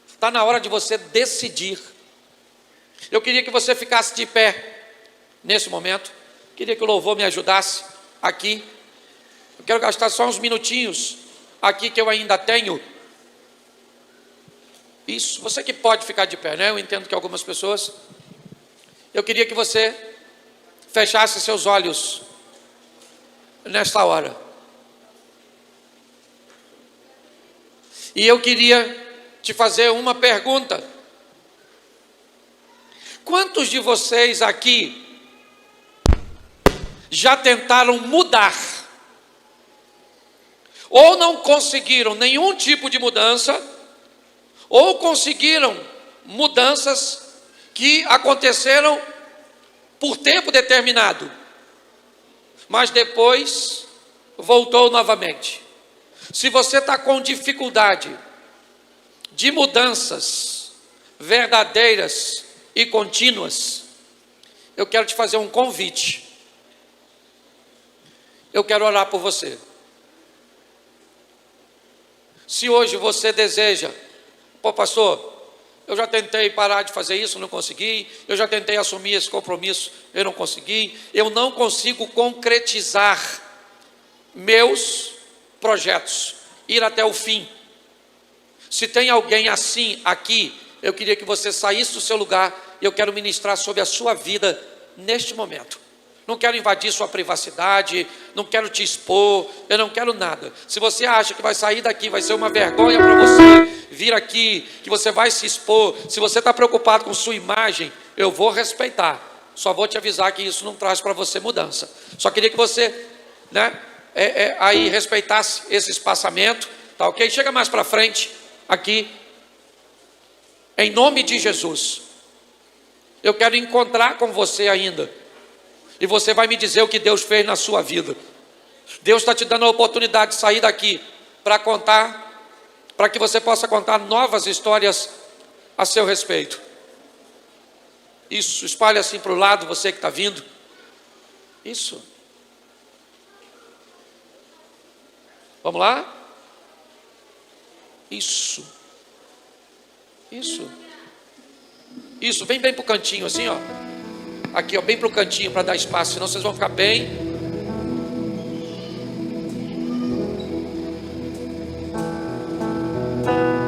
Está na hora de você decidir. Eu queria que você ficasse de pé nesse momento. Queria que o louvor me ajudasse aqui. Eu quero gastar só uns minutinhos aqui que eu ainda tenho. Isso, você que pode ficar de pé, né? Eu entendo que algumas pessoas. Eu queria que você fechasse seus olhos nesta hora. E eu queria te fazer uma pergunta. Quantos de vocês aqui já tentaram mudar? Ou não conseguiram nenhum tipo de mudança, ou conseguiram mudanças que aconteceram por tempo determinado, mas depois voltou novamente. Se você está com dificuldade de mudanças verdadeiras e contínuas, eu quero te fazer um convite. Eu quero orar por você. Se hoje você deseja, pô, pastor, eu já tentei parar de fazer isso, não consegui. Eu já tentei assumir esse compromisso, eu não consegui. Eu não consigo concretizar meus projetos, ir até o fim. Se tem alguém assim aqui, eu queria que você saísse do seu lugar e eu quero ministrar sobre a sua vida neste momento. Não quero invadir sua privacidade, não quero te expor, eu não quero nada. Se você acha que vai sair daqui, vai ser uma vergonha para você vir aqui, que você vai se expor, se você está preocupado com sua imagem, eu vou respeitar. Só vou te avisar que isso não traz para você mudança. Só queria que você, aí respeitasse esse espaçamento, tá ok? Chega mais para frente, aqui. Em nome de Jesus, eu quero encontrar com você ainda. E você vai me dizer o que Deus fez na sua vida. Deus está te dando a oportunidade de sair daqui para contar, para que você possa contar novas histórias a seu respeito. Isso, espalhe assim para o lado, você que está vindo. Isso. Vamos lá? Isso. Isso. Isso, vem bem para o cantinho assim, ó. Aqui, ó, bem para o cantinho para dar espaço, senão vocês vão ficar bem.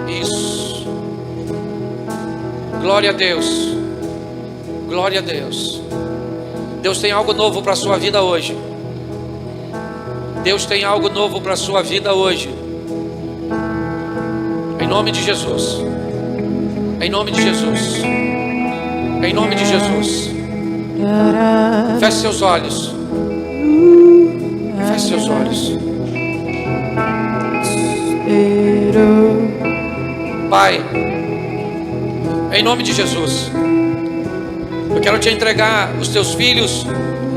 Isso. Glória a Deus. Glória a Deus. Deus tem algo novo para a sua vida hoje. Deus tem algo novo para a sua vida hoje. Em nome de Jesus. Em nome de Jesus. Em nome de Jesus. Feche seus olhos. Feche seus olhos. Pai, em nome de Jesus, eu quero te entregar os teus filhos,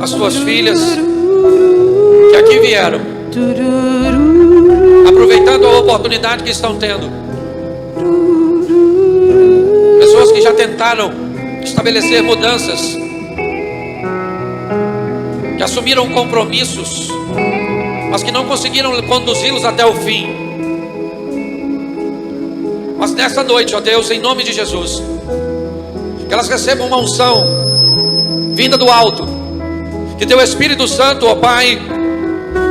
as tuas filhas que aqui vieram, aproveitando a oportunidade que estão tendo. Pessoas que já tentaram estabelecer mudanças, que assumiram compromissos, mas que não conseguiram conduzi-los até o fim. Mas nesta noite, ó Deus, em nome de Jesus, que elas recebam uma unção vinda do alto, que teu Espírito Santo, ó Pai,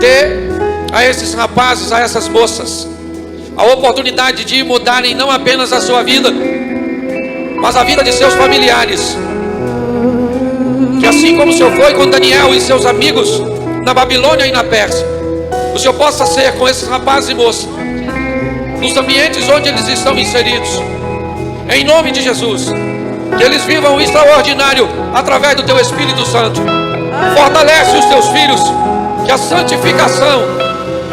dê a esses rapazes, a essas moças, a oportunidade de mudarem não apenas a sua vida, mas a vida de seus familiares. Que assim como o Senhor foi com Daniel e seus amigos na Babilônia e na Pérsia, o Senhor possa ser com esses rapazes e moças, nos ambientes onde eles estão inseridos, em nome de Jesus. Que eles vivam o extraordinário através do teu Espírito Santo. Fortalece os teus filhos, que a santificação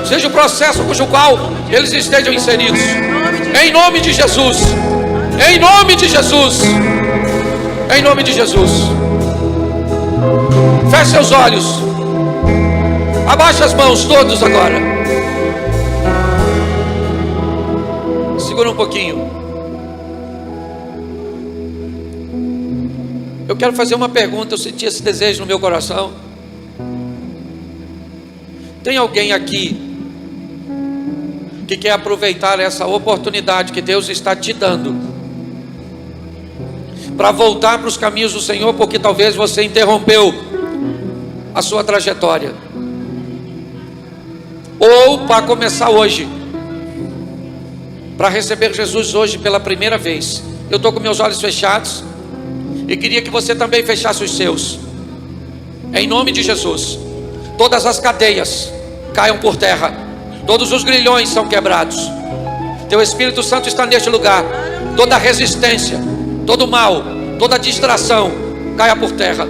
seja o processo cujo qual eles estejam inseridos, em nome de Jesus. Em nome de Jesus. Em nome de Jesus. Feche seus olhos. Abaixe as mãos todos agora. Segura um pouquinho. Eu quero fazer uma pergunta. Eu senti esse desejo no meu coração. Tem alguém aqui que quer aproveitar essa oportunidade que Deus está te dando para voltar para os caminhos do Senhor, porque talvez você interrompeu a sua trajetória, ou para começar hoje, para receber Jesus hoje pela primeira vez? Eu estou com meus olhos fechados. E queria que você também fechasse os seus. Em nome de Jesus. Todas as cadeias caiam por terra. Todos os grilhões são quebrados. Teu Espírito Santo está neste lugar. Toda resistência, todo mal, toda distração caia por terra.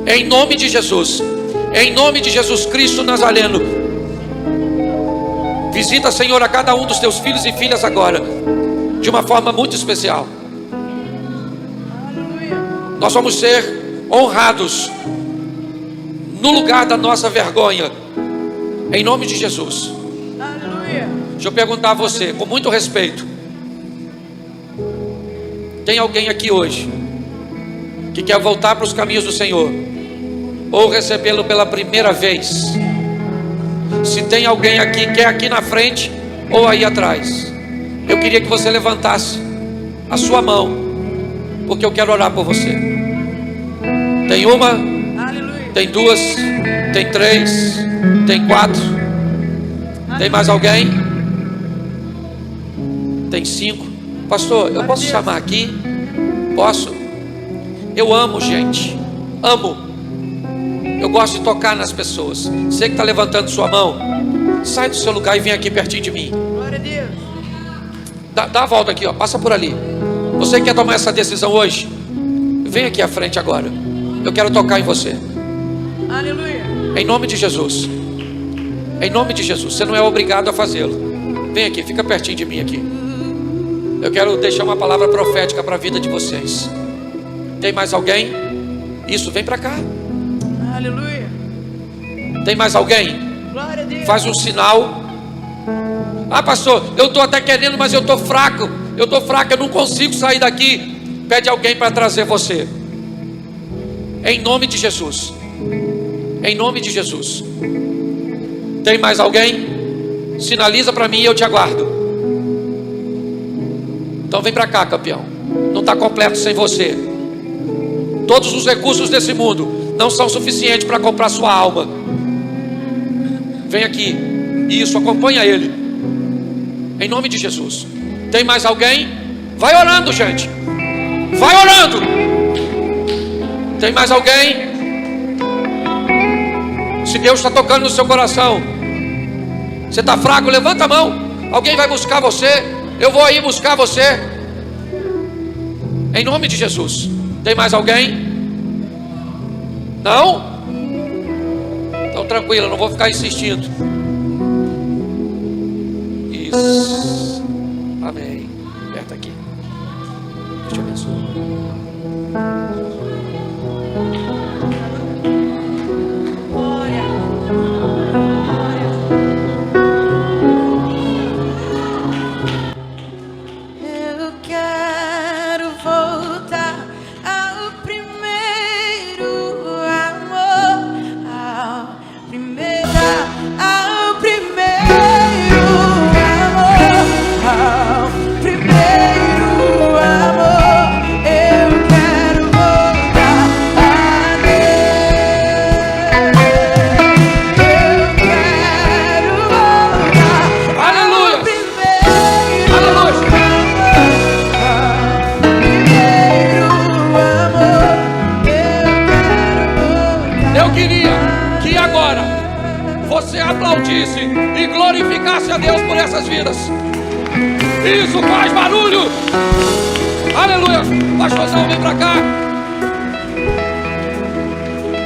Em nome de Jesus. Em nome de Jesus Cristo Nazareno. Visita, Senhor, a cada um dos teus filhos e filhas agora, de uma forma muito especial. Nós vamos ser honrados no lugar da nossa vergonha, em nome de Jesus. Deixa eu perguntar a você, com muito respeito: tem alguém aqui hoje que quer voltar para os caminhos do Senhor, ou recebê-lo pela primeira vez? Se tem alguém aqui, quer aqui na frente ou aí atrás, eu queria que você levantasse a sua mão, porque eu quero orar por você. Tem uma, tem duas, tem três, tem quatro. Tem mais alguém? Tem cinco. Pastor, eu posso chamar aqui? Posso? Eu amo gente, amo. Eu gosto de tocar nas pessoas. Você que está levantando sua mão, sai do seu lugar e vem aqui pertinho de mim. Glória a Deus. Dá a volta aqui, ó. Passa por ali. Você que quer tomar essa decisão hoje, vem aqui à frente agora. Eu quero tocar em você. Aleluia. Em nome de Jesus. Em nome de Jesus. Você não é obrigado a fazê-lo. Vem aqui, fica pertinho de mim aqui. Eu quero deixar uma palavra profética para a vida de vocês. Tem mais alguém? Isso, vem para cá. Aleluia. Tem mais alguém? Glória a Deus. Faz um sinal. Ah, pastor, eu estou até querendo, mas eu estou fraco. Eu estou fraco, eu não consigo sair daqui. Pede alguém para trazer você. Em nome de Jesus. Em nome de Jesus. Tem mais alguém? Sinaliza para mim e eu te aguardo. Então vem para cá, campeão. Não está completo sem você. Todos os recursos desse mundo não são suficientes para comprar sua alma. Vem aqui. Isso, acompanha ele. Em nome de Jesus. Tem mais alguém? Vai orando, gente. Vai orando. Tem mais alguém? Se Deus está tocando no seu coração, você está fraco, levanta a mão. Alguém vai buscar você. Eu vou aí buscar você. Em nome de Jesus. Tem mais alguém? Não? Então tranquilo, eu não vou ficar insistindo. Isso. Amém. Aperta aqui. Deus te abençoe. Eu quero voltar ao primeiro amor, ao primeiro amor. Eu quero voltar a Deus. Eu quero voltar. Aleluia. Eu queria que agora você aplaudisse e glorificasse a Deus por essas vidas. Isso, faz barulho. Aleluia. Pastorzão, vem pra cá.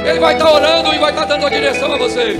Ele vai estar orando e vai estar dando a direção a vocês.